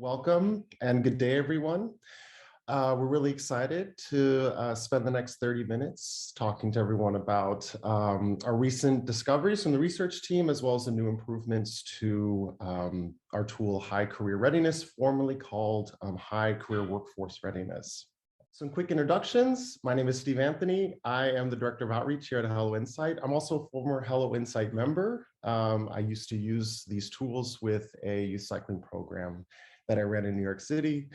Welcome and good day, everyone. We're really excited to spend the next 30 minutes talking to everyone about our recent discoveries from the research team, as well as the new improvements to our tool, High Career Readiness, formerly called High Career Workforce Readiness. Some quick introductions. My name is Steve Anthony. I am the Director of Outreach here at Hello Insight. I'm also a former Hello Insight member. I used to use these tools with a youth cycling program that I ran in New York City.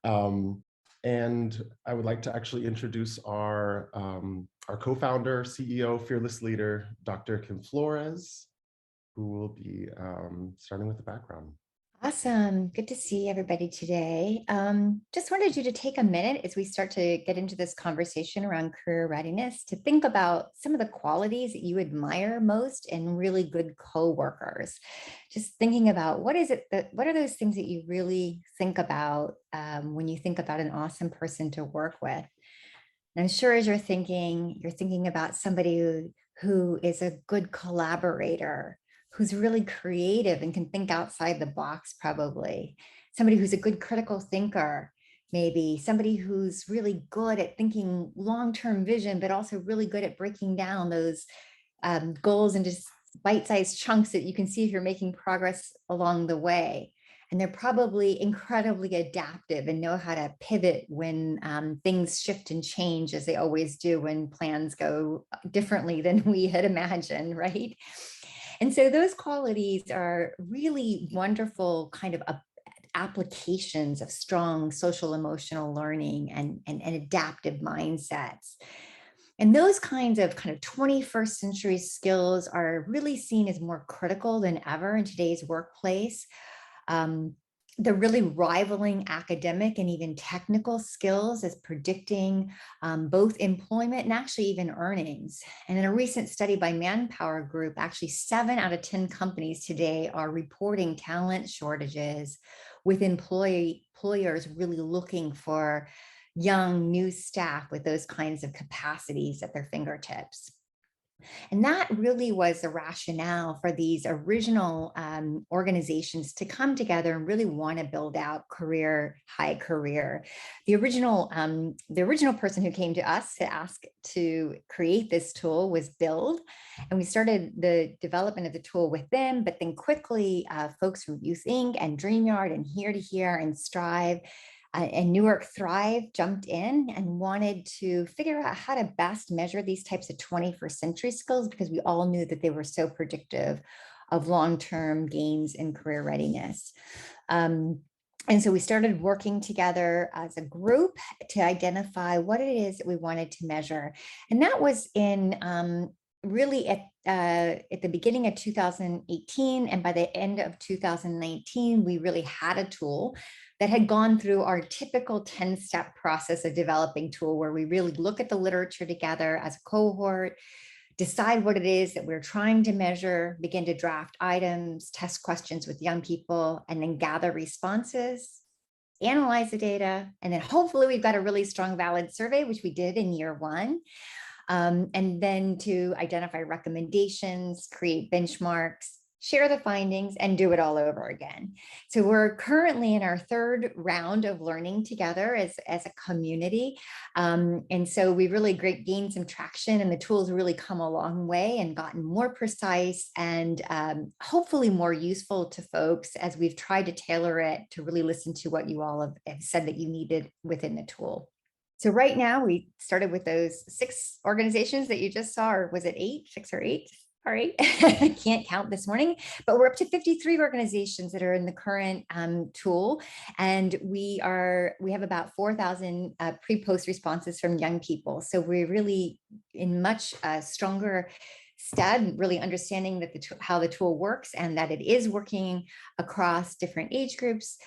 And I would like to actually introduce our co-founder, CEO, fearless leader, Dr. Kim Flores, who will be starting with the background. Awesome. Good to see everybody today. Just wanted you to take a minute as we start to get into this conversation around career readiness to think about some of the qualities that you admire most in really good coworkers. Just thinking about what are those things that you really think about when you think about an awesome person to work with? And I'm sure as you're thinking about somebody who is a good collaborator, who's really creative and can think outside the box, probably. Somebody who's a good critical thinker, maybe. Somebody who's really good at thinking long-term vision, but also really good at breaking down those goals into bite-sized chunks that you can see if you're making progress along the way. And they're probably incredibly adaptive and know how to pivot when things shift and change, as they always do when plans go differently than we had imagined, right? And so those qualities are really wonderful kind of applications of strong social emotional learning and adaptive mindsets. And those kinds of 21st century skills are really seen as more critical than ever in today's workplace. They're really rivaling academic and even technical skills as predicting both employment and actually even earnings. And in a recent study by Manpower Group, actually 7 out of 10 companies today are reporting talent shortages, with employers really looking for young new staff with those kinds of capacities at their fingertips. And that really was the rationale for these original organizations to come together and really want to build out high career. The original person who came to us to ask to create this tool was Build, and we started the development of the tool with them. But then quickly, folks from Youth Inc. and DreamYard and Here to Here and Strive and Newark Thrive jumped in and wanted to figure out how to best measure these types of 21st century skills, because we all knew that they were so predictive of long-term gains in career readiness. And so we started working together as a group to identify what it is that we wanted to measure. And that was in really at the beginning of 2018, and by the end of 2019, we really had a tool that had gone through our typical 10-step process of developing tool, where we really look at the literature together as a cohort, decide what it is that we're trying to measure, begin to draft items, test questions with young people, and then gather responses, analyze the data, and then hopefully we've got a really strong valid survey, which we did in year 1. And then to identify recommendations, create benchmarks, share the findings, and do it all over again. So we're currently in our 3rd round of learning together as a community. And so we've really gained some traction, and the tools really come a long way and gotten more precise and hopefully more useful to folks as we've tried to tailor it to really listen to what you all have said that you needed within the tool. So right now we started with those 6 organizations that you just saw, or was it 8, 6 or 8? All right, I can't count this morning, but we're up to 53 organizations that are in the current tool. And we have about 4,000 pre-post responses from young people. So we're really in much stronger stead, really understanding that how the tool works, and that it is working across different age groups,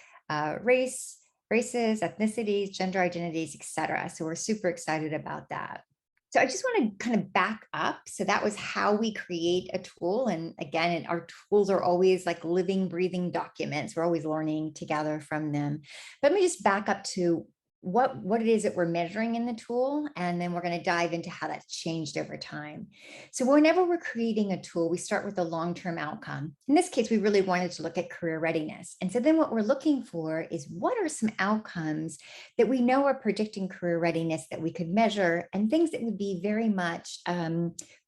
races, ethnicities, gender identities, etc. So we're super excited about that. So I just want to kind of back up. So that was how we create a tool. And again, our tools are always like living, breathing documents. We're always learning together from them. But let me just back up to what it is that we're measuring in the tool, and then we're going to dive into how that's changed over time. So whenever we're creating a tool, we start with a long-term outcome. In this case, we really wanted to look at career readiness. And so then what we're looking for is what are some outcomes that we know are predicting career readiness that we could measure, and things that would be very much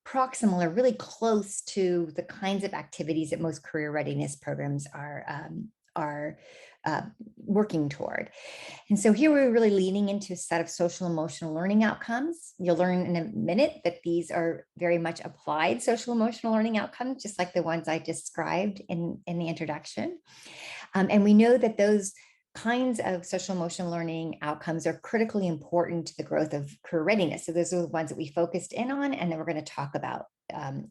proximal or really close to the kinds of activities that most career readiness programs are working toward. And so here we're really leaning into a set of social emotional learning outcomes. You'll learn in a minute that these are very much applied social emotional learning outcomes, just like the ones I described in the introduction. And we know that those kinds of social emotional learning outcomes are critically important to the growth of career readiness. So those are the ones that we focused in on and that we're going to talk about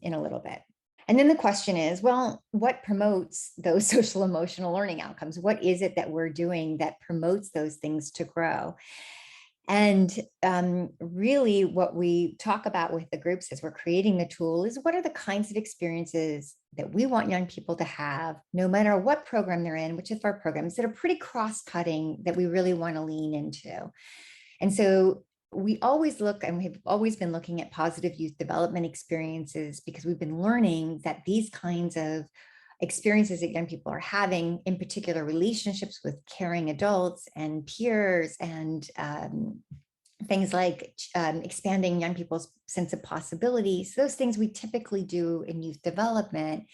in a little bit. And then the question is, well, what promotes those social emotional learning outcomes? What is it that we're doing that promotes those things to grow? And really what we talk about with the groups as we're creating the tool is what are the kinds of experiences that we want young people to have, no matter what program they're in, which of our programs that are pretty cross-cutting that we really want to lean into. And so we always look, and we've always been looking at positive youth development experiences because we've been learning that these kinds of experiences that young people are having, in particular relationships with caring adults and peers and things like expanding young people's sense of possibilities, those things we typically do in youth development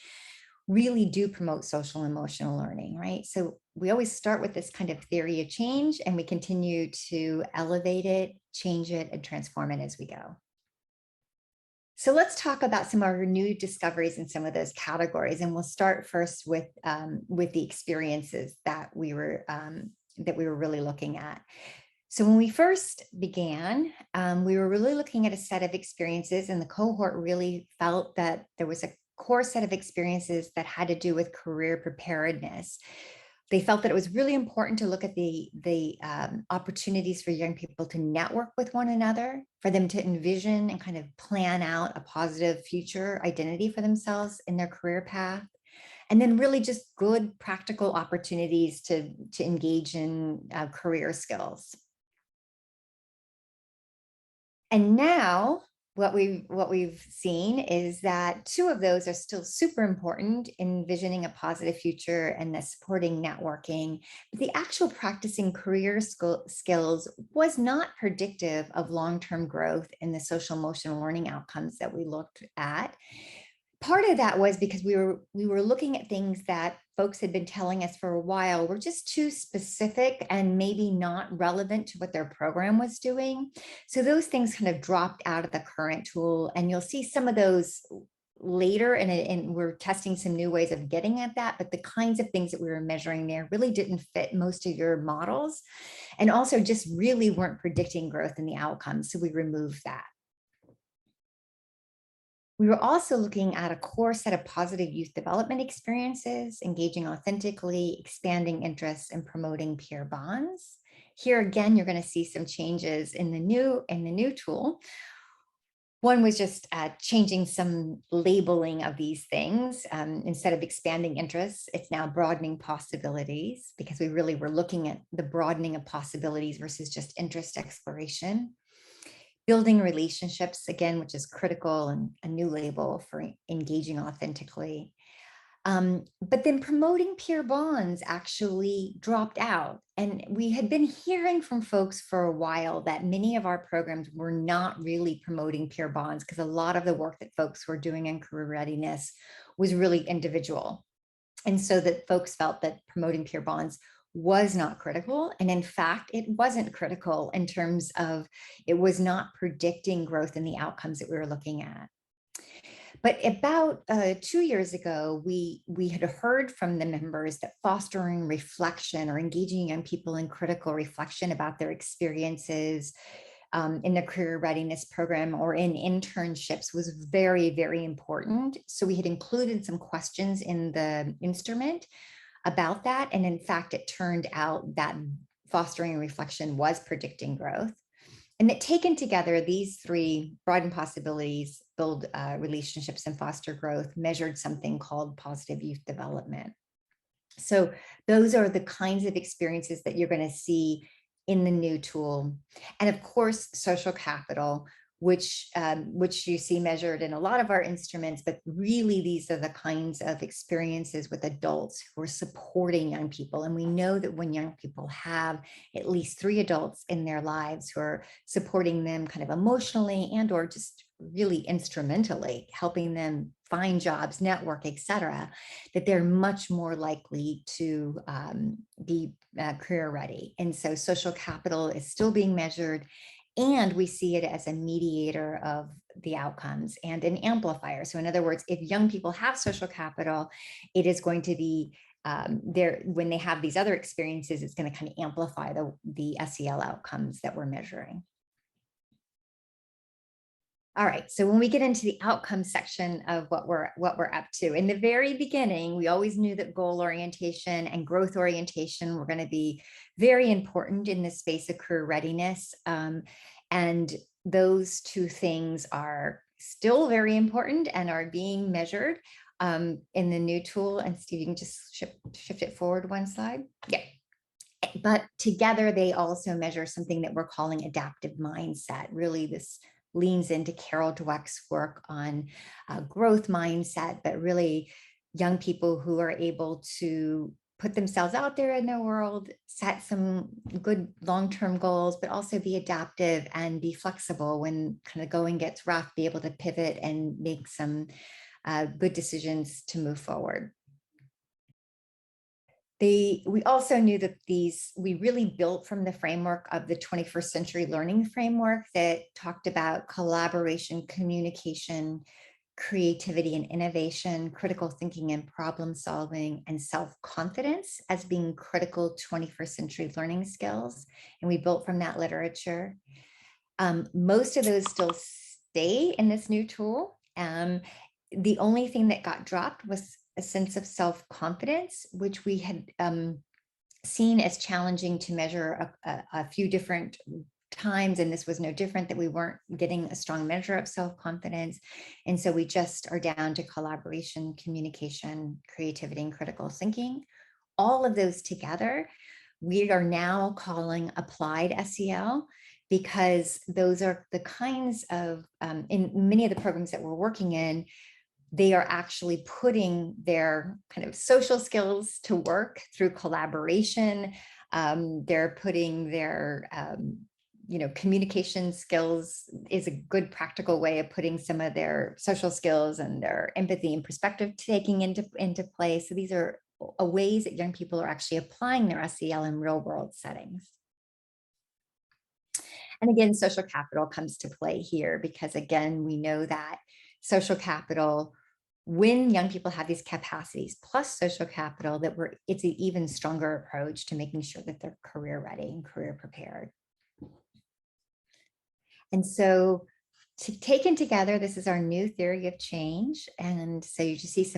really do promote social and emotional learning, right? So we always start with this kind of theory of change, and we continue to elevate it, change it, and transform it as we go. So let's talk about some of our new discoveries in some of those categories, and we'll start first with the experiences that we were really looking at. So when we first began, we were really looking at a set of experiences, and the cohort really felt that there was a core set of experiences that had to do with career preparedness. They felt that it was really important to look at the opportunities for young people to network with one another, for them to envision and kind of plan out a positive future identity for themselves in their career path. And then really just good practical opportunities to engage in career skills. And now what we've seen is that two of those are still super important in envisioning a positive future and the supporting networking. But the actual practicing career skills was not predictive of long-term growth in the social emotional learning outcomes that we looked at. Part of that was because we were looking at things that folks had been telling us for a while were just too specific and maybe not relevant to what their program was doing. So those things kind of dropped out of the current tool, and you'll see some of those later, and we're testing some new ways of getting at that, but the kinds of things that we were measuring there really didn't fit most of your models, and also just really weren't predicting growth in the outcomes, so we removed that. We were also looking at a core set of positive youth development experiences, engaging authentically, expanding interests, and promoting peer bonds. Here again, you're going to see some changes in the new tool. One was just changing some labeling of these things. Instead of expanding interests, it's now broadening possibilities, because we really were looking at the broadening of possibilities versus just interest exploration. Building relationships, again, which is critical, and a new label for engaging authentically. But then promoting peer bonds actually dropped out. And we had been hearing from folks for a while that many of our programs were not really promoting peer bonds, because a lot of the work that folks were doing in career readiness was really individual. And so that folks felt that promoting peer bonds was not critical. And in fact, it wasn't critical in terms of it was not predicting growth in the outcomes that we were looking at. But about 2 years ago, we had heard from the members that fostering reflection or engaging young people in critical reflection about their experiences in the career readiness program or in internships was very, very important. So we had included some questions in the instrument about that. And in fact, it turned out that fostering reflection was predicting growth. And that taken together, these three, broaden possibilities, build relationships, and foster growth, measured something called positive youth development. So those are the kinds of experiences that you're going to see in the new tool. And of course, social capital, which you see measured in a lot of our instruments, but really these are the kinds of experiences with adults who are supporting young people. And we know that when young people have at least 3 adults in their lives who are supporting them kind of emotionally and or just really instrumentally helping them find jobs, network, et cetera, that they're much more likely to be career ready. And so social capital is still being measured, and we see it as a mediator of the outcomes and an amplifier. So in other words, if young people have social capital, it is going to be there when they have these other experiences, it's going to kind of amplify the SEL outcomes that we're measuring. All right, so when we get into the outcome section of what we're up to, in the very beginning, we always knew that goal orientation and growth orientation were going to be very important in the space of career readiness. And those two things are still very important and are being measured in the new tool. And Steve, you can just shift it forward one slide. Yeah. But together, they also measure something that we're calling adaptive mindset. Really, this leans into Carol Dweck's work on growth mindset, but really young people who are able to put themselves out there in the world, set some good long-term goals, but also be adaptive and be flexible when kind of going gets rough, be able to pivot and make some good decisions to move forward. We also knew that we really built from the framework of the 21st century learning framework that talked about collaboration, communication, creativity and innovation, critical thinking and problem solving, and self-confidence as being critical 21st century learning skills. And we built from that literature. Most of those still stay in this new tool. The only thing that got dropped was a sense of self-confidence, which we had seen as challenging to measure a few different times, and this was no different, that we weren't getting a strong measure of self-confidence. And so we just are down to collaboration, communication, creativity, and critical thinking. All of those together, we are now calling applied SEL, because those are the kinds of, in many of the programs that we're working in, they are actually putting their kind of social skills to work through collaboration. They're putting their, communication skills is a good practical way of putting some of their social skills and their empathy and perspective taking into play. So these are ways that young people are actually applying their SEL in real world settings. And again, social capital comes to play here because, again, we know that social capital, when young people have these capacities plus social capital, it's an even stronger approach to making sure that they're career ready and career prepared. And so taken together, this is our new theory of change. And so you just see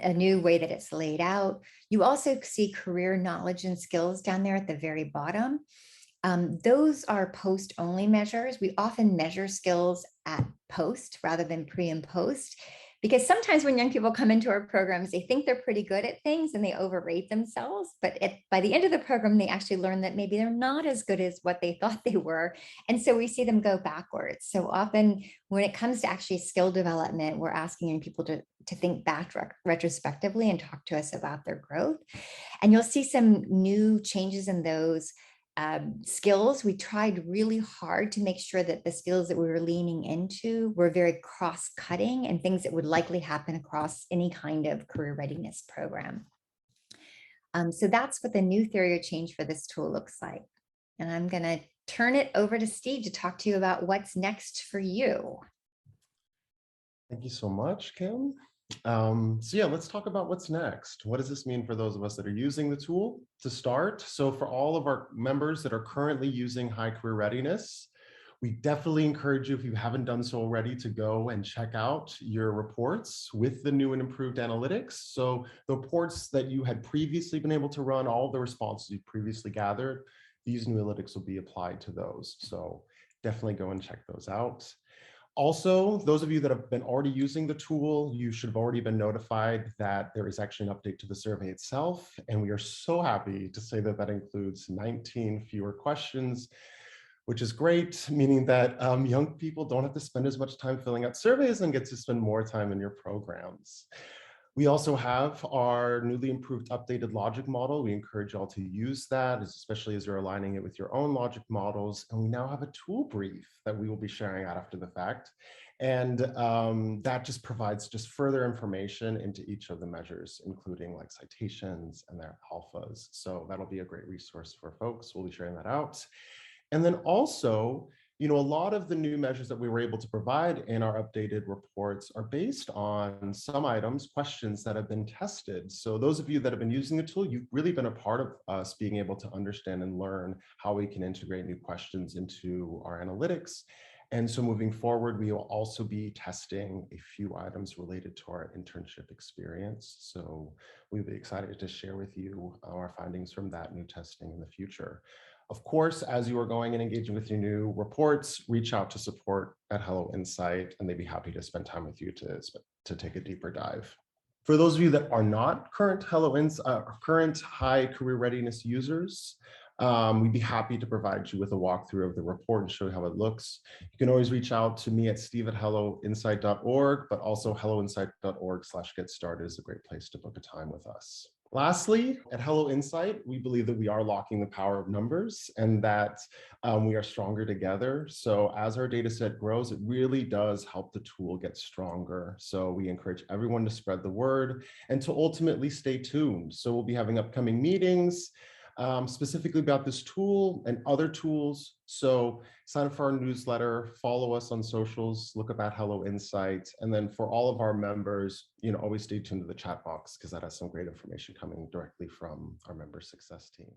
a new way that it's laid out. You also see career knowledge and skills down there at the very bottom. Those are post-only measures. We often measure skills at post rather than pre and post, because sometimes when young people come into our programs, they think they're pretty good at things and they overrate themselves. But by the end of the program, they actually learn that maybe they're not as good as what they thought they were. And so we see them go backwards. So often when it comes to actually skill development, we're asking young people to think back retrospectively and talk to us about their growth. And you'll see some new changes in those skills. We tried really hard to make sure that the skills that we were leaning into were very cross-cutting and things that would likely happen across any kind of career readiness program. So that's what the new theory of change for this tool looks like. And I'm going to turn it over to Steve to talk to you about what's next for you. Thank you so much, Kim. So yeah, let's talk about what's next. What does this mean for those of us that are using the tool to start? So for all of our members that are currently using High Career Readiness, we definitely encourage you, if you haven't done so already, to go and check out your reports with the new and improved analytics. So the reports that you had previously been able to run, all the responses you previously gathered, these new analytics will be applied to those. So definitely go and check those out. Also, those of you that have been already using the tool, you should have already been notified that there is actually an update to the survey itself. And we are so happy to say that that includes 19 fewer questions, which is great, meaning that young people don't have to spend as much time filling out surveys and get to spend more time in your programs. We also have our newly improved updated logic model. We encourage y'all to use that, especially as you're aligning it with your own logic models. And we now have a tool brief that we will be sharing out after the fact. And that just provides just further information into each of the measures, including like citations and their alphas. So that'll be a great resource for folks. We'll be sharing that out. And then also, a lot of the new measures that we were able to provide in our updated reports are based on some items, questions that have been tested. So those of you that have been using the tool, you've really been a part of us being able to understand and learn how we can integrate new questions into our analytics. And so moving forward, we will also be testing a few items related to our internship experience. So we'll be excited to share with you our findings from that new testing in the future. Of course, as you are going and engaging with your new reports, reach out to support at Hello Insight, and they'd be happy to spend time with you to take a deeper dive. For those of you that are not current current high career readiness users, we'd be happy to provide you with a walkthrough of the report and show you how it looks. You can always reach out to me at steve@helloinsight.org, but also helloinsight.org/get-started is a great place to book a time with us. Lastly, at Hello Insight, we believe that we are locking the power of numbers and that we are stronger together. So as our data set grows, it really does help the tool get stronger. So we encourage everyone to spread the word and to ultimately stay tuned. So we'll be having upcoming meetings specifically about this tool and other tools. So sign up for our newsletter, follow us on socials, look up at Hello Insight. And then for all of our members, always stay tuned to the chat box because that has some great information coming directly from our member success team.